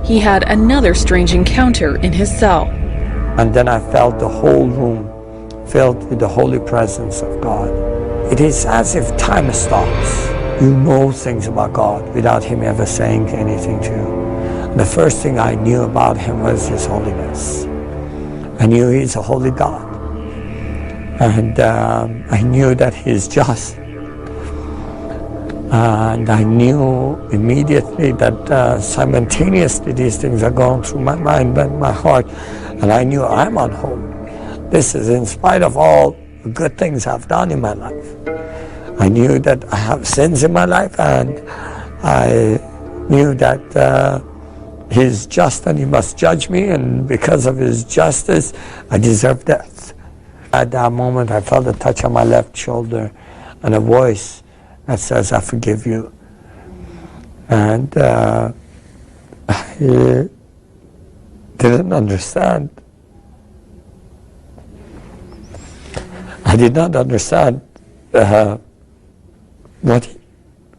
he had another strange encounter in his cell. And then I felt the whole room filled with the holy presence of God. It is as if time stops. You know things about God without Him ever saying anything to you. And the first thing I knew about Him was His holiness. I knew He's a holy God. And I knew that He is just. And I knew immediately that simultaneously these things are going through my mind and my heart. And I knew I'm unholy. This is in spite of all the good things I've done in my life. I knew that I have sins in my life, and I knew that He's just and He must judge me, and because of His justice, I deserve death. At that moment, I felt a touch on my left shoulder and a voice that says, I forgive you. And I didn't understand. I did not understand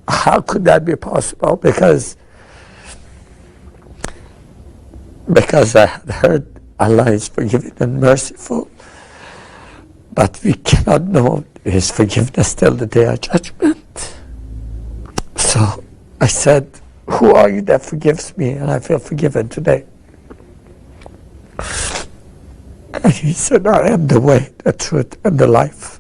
how could that be possible, because I had heard Allah is forgiving and merciful, but we cannot know His forgiveness till the day of judgment. So I said, who are you that forgives me? And I feel forgiven today. And He said, I am the way, the truth, and the life.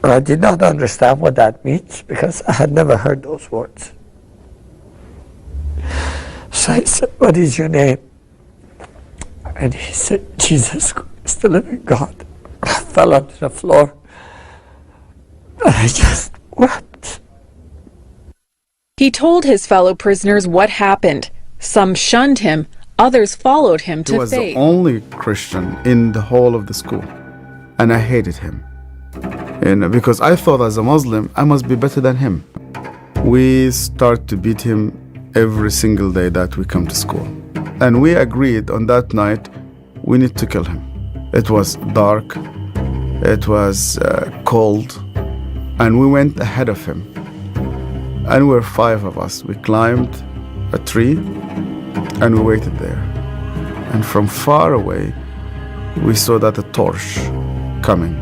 I did not understand what that means, because I had never heard those words. So I said, what is your name? And he said, Jesus Christ, the living God. I fell onto the floor, and I just wept. He told his fellow prisoners what happened. Some shunned him, others followed him to faith. He was faith. the only Christian in the whole of the school, and I hated him. Because I thought as a Muslim, I must be better than him. We start to beat him every single day that we come to school. And we agreed on that night, we need to kill him. It was dark, it was cold, and we went ahead of him. And we were 5 of us. We climbed a tree and we waited there. And from far away, we saw that a torch coming.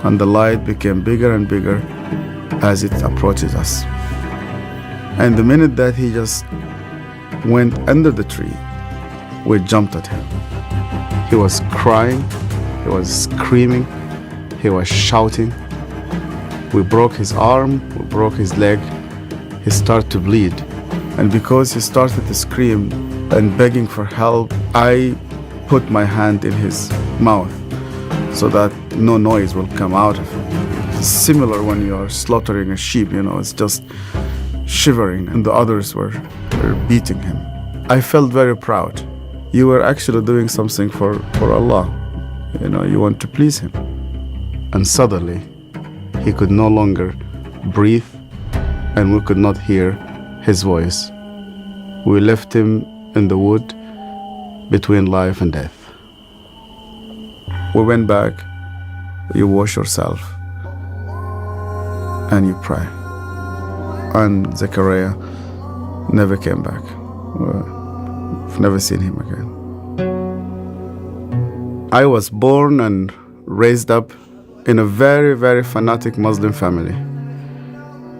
And the light became bigger and bigger as it approaches us. And the minute that he just went under the tree, we jumped at him. He was crying, he was screaming, he was shouting. We broke his arm, we broke his leg. He started to bleed. And because he started to scream and begging for help, I put my hand in his mouth so that no noise will come out of him. Similar when you are slaughtering a sheep, it's just shivering, and the others were beating him. I felt very proud. You were actually doing something for Allah. You want to please Him. And suddenly, he could no longer breathe, and we could not hear his voice. We left him in the wood between life and death. We went back, you wash yourself, and you pray. And Zechariah never came back. We've never seen him again. I was born and raised up in a very, very fanatic Muslim family.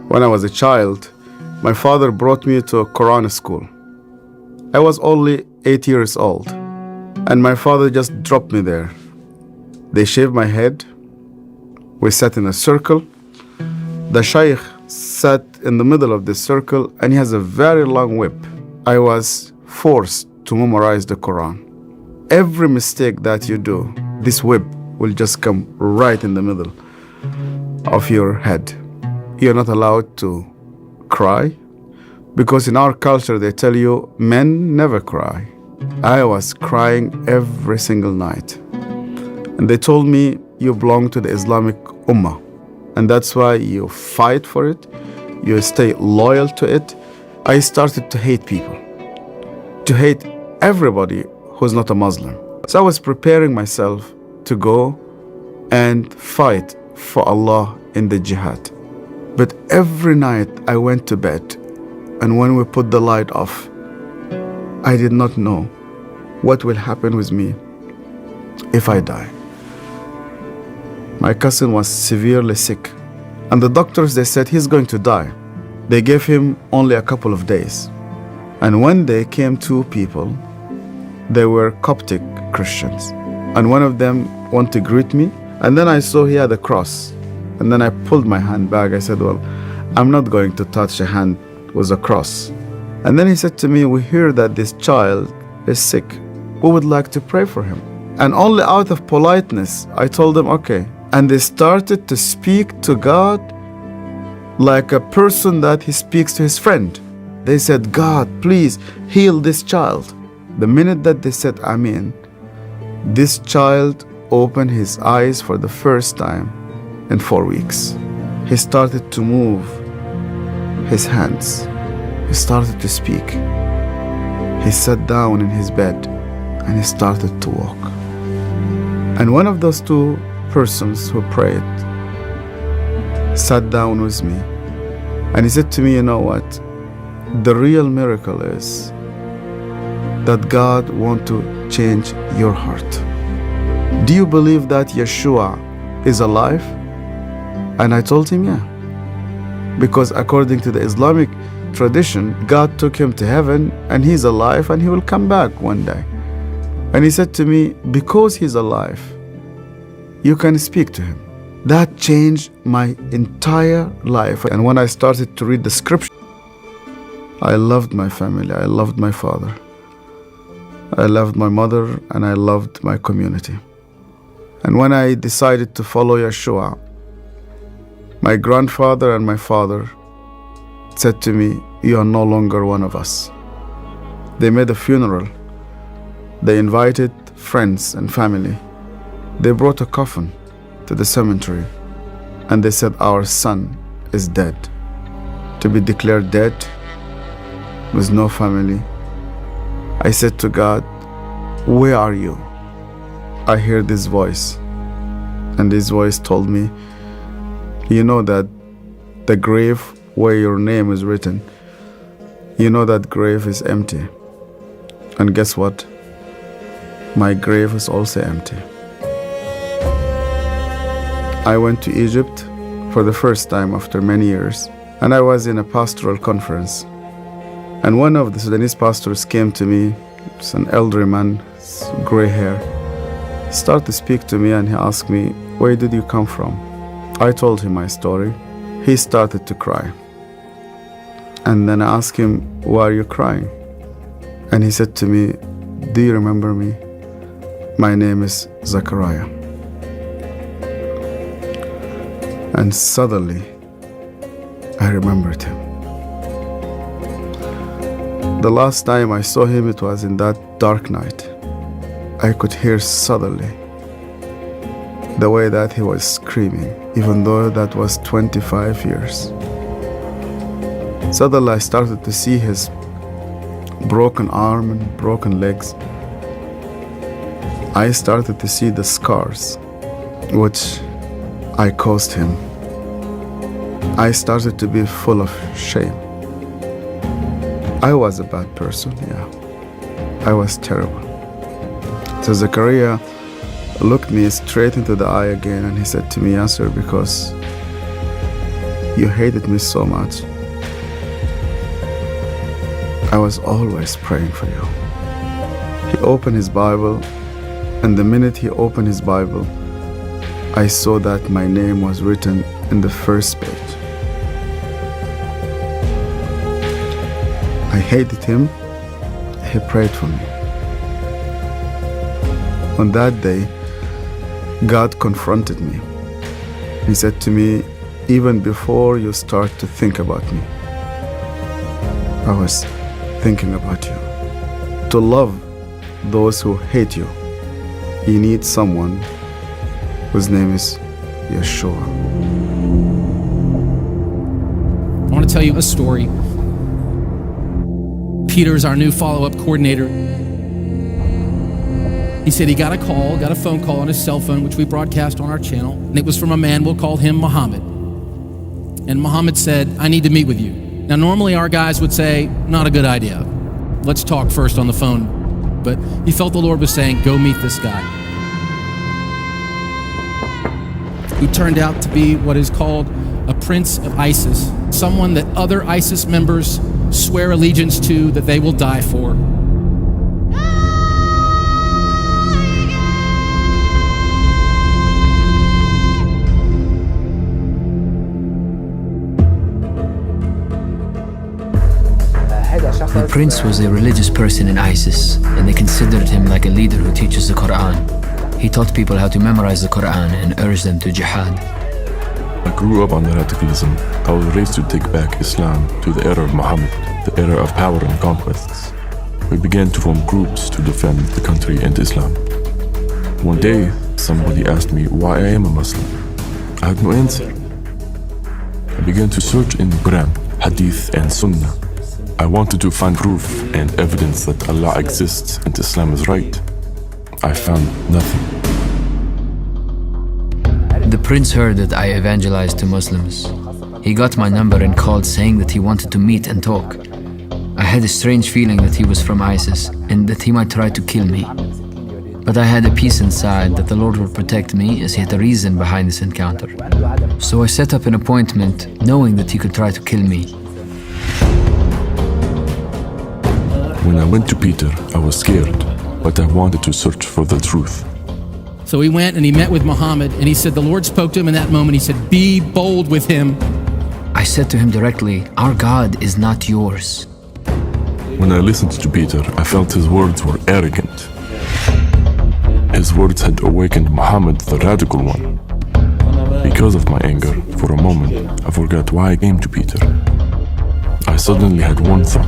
When I was a child, my father brought me to a Quran school. I was only 8 years old, and my father just dropped me there. They shaved my head. We sat in a circle. The Shaykh sat in the middle of this circle, and he has a very long whip. I was forced to memorize the Quran. Every mistake that you do, this whip will just come right in the middle of your head. You're not allowed to cry, because in our culture they tell you men never cry. I was crying every single night. And they told me, you belong to the Islamic Ummah, and that's why you fight for it, you stay loyal to it. I started to hate people, to hate everybody who's not a Muslim. So I was preparing myself to go and fight for Allah in the jihad. But every night I went to bed And when we put the light off, I did not know what will happen with me if I die. My cousin was severely sick, and the doctors, they said he's going to die. They gave him only a couple of days. And when they came, two people, they were Coptic Christians. And one of them wanted to greet me, and then I saw he had a cross. And then I pulled my hand back. I said, well, I'm not going to touch a hand with a cross. And then he said to me, we hear that this child is sick. We would like to pray for him. And only out of politeness, I told them, okay. And they started to speak to God like a person that he speaks to his friend. They said, God, please heal this child. The minute that they said, Amen, this child opened his eyes for the first time in 4 weeks. He started to move his hands. He started to speak. He sat down in his bed and he started to walk. And one of those two persons who prayed sat down with me and he said to me, you know what? The real miracle is that God wants to change your heart. Do you believe that Yeshua is alive? And I told him, yeah. Because according to the Islamic tradition, God took him to heaven and he's alive and he will come back one day. And he said to me, because he's alive, you can speak to him. That changed my entire life. And when I started to read the scripture, I loved my family, I loved my father, I loved my mother, and I loved my community. And when I decided to follow Yeshua, my grandfather and my father said to me, you are no longer one of us. They made a funeral. They invited friends and family. They brought a coffin to the cemetery and they said, our son is dead. To be declared dead with no family. I said to God, where are you? I heard this voice, and this voice told me, you know that the grave where your name is written, you know that grave is empty. And guess what? My grave is also empty. I went to Egypt for the first time after many years, and I was in a pastoral conference. And one of the Sudanese pastors came to me, it's an elderly man, gray hair, started to speak to me and he asked me, where did you come from? I told him my story. He started to cry. And then I asked him, why are you crying? And he said to me, do you remember me? My name is Zachariah. And suddenly, I remembered him. The last time I saw him, it was in that dark night. I could hear suddenly the way that he was screaming, even though that was 25 years. Suddenly I started to see his broken arm and broken legs. I started to see the scars which I caused him. I started to be full of shame. I was a bad person, yeah. I was terrible. So Zachariah looked me straight into the eye again and he said to me, Yasser, because you hated me so much, I was always praying for you. He opened his Bible, and the minute he opened his Bible, I saw that my name was written in the first page. I hated him. He prayed for me. On that day, God confronted me. He said to me, even before you start to think about me, I was thinking about you. To love those who hate you, you need someone whose name is Yeshua. I want to tell you a story. Peter is our new follow-up coordinator. He said he got a phone call on his cell phone, which we broadcast on our channel, and it was from a man, we'll call him Muhammad. And Muhammad said, I need to meet with you. Now, normally our guys would say, not a good idea. Let's talk first on the phone. But he felt the Lord was saying, go meet this guy. He turned out to be what is called a prince of ISIS, someone that other ISIS members swear allegiance to, that they will die for. The prince was a religious person in ISIS, and they considered him like a leader who teaches the Quran. He taught people how to memorize the Quran and urged them to jihad. I grew up under radicalism. I was raised to take back Islam to the era of Muhammad, the era of power and conquests. We began to form groups to defend the country and Islam. One day, somebody asked me why I am a Muslim. I had no answer. I began to search in the Quran, Hadith, and Sunnah. I wanted to find proof and evidence that Allah exists and Islam is right. I found nothing. The prince heard that I evangelized to Muslims. He got my number and called saying that he wanted to meet and talk. I had a strange feeling that he was from ISIS and that he might try to kill me. But I had a peace inside that the Lord would protect me, as he had a reason behind this encounter. So I set up an appointment knowing that he could try to kill me. When I went to Peter, I was scared, but I wanted to search for the truth. So he went and he met with Muhammad, and he said the Lord spoke to him in that moment. He said, be bold with him. I said to him directly, our God is not yours. When I listened to Peter, I felt his words were arrogant. His words had awakened Muhammad, the radical one. Because of my anger, for a moment, I forgot why I came to Peter. I suddenly had one thought.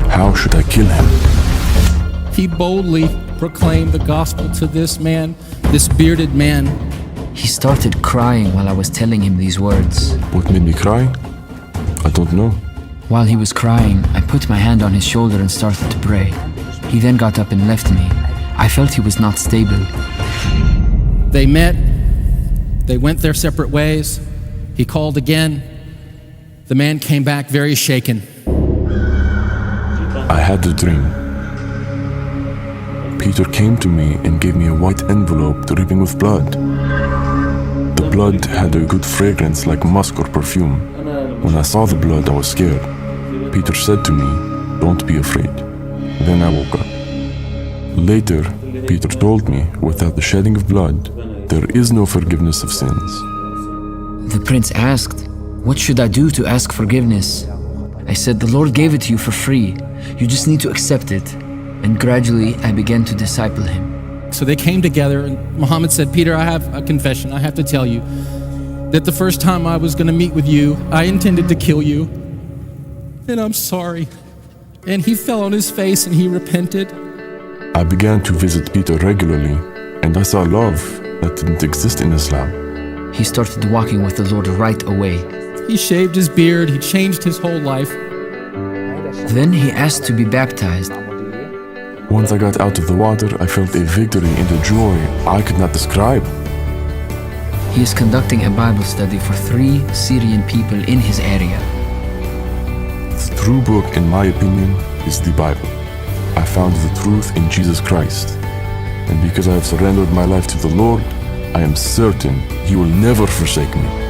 How should I kill him? He boldly proclaimed the gospel to this man, this bearded man. He started crying while I was telling him these words. What made me cry? I don't know. While he was crying, I put my hand on his shoulder and started to pray. He then got up and left me. I felt he was not stable. They met. They went their separate ways. He called again. The man came back very shaken. I had a dream. Peter came to me and gave me a white envelope dripping with blood. The blood had a good fragrance like musk or perfume. When I saw the blood, I was scared. Peter said to me, don't be afraid. Then I woke up. Later, Peter told me, without the shedding of blood, there is no forgiveness of sins. The prince asked, what should I do to ask forgiveness? I said, the Lord gave it to you for free. You just need to accept it. And gradually, I began to disciple him. So they came together, and Muhammad said, Peter, I have a confession. I have to tell you that the first time I was going to meet with you, I intended to kill you. And I'm sorry. And he fell on his face and he repented. I began to visit Peter regularly, and I saw love that didn't exist in Islam. He started walking with the Lord right away. He shaved his beard. He changed his whole life. Then he asked to be baptized. Once I got out of the water, I felt a victory and a joy I could not describe. He is conducting a Bible study for 3 Syrian people in his area. The true book, in my opinion, is the Bible. I found the truth in Jesus Christ. And because I have surrendered my life to the Lord, I am certain He will never forsake me.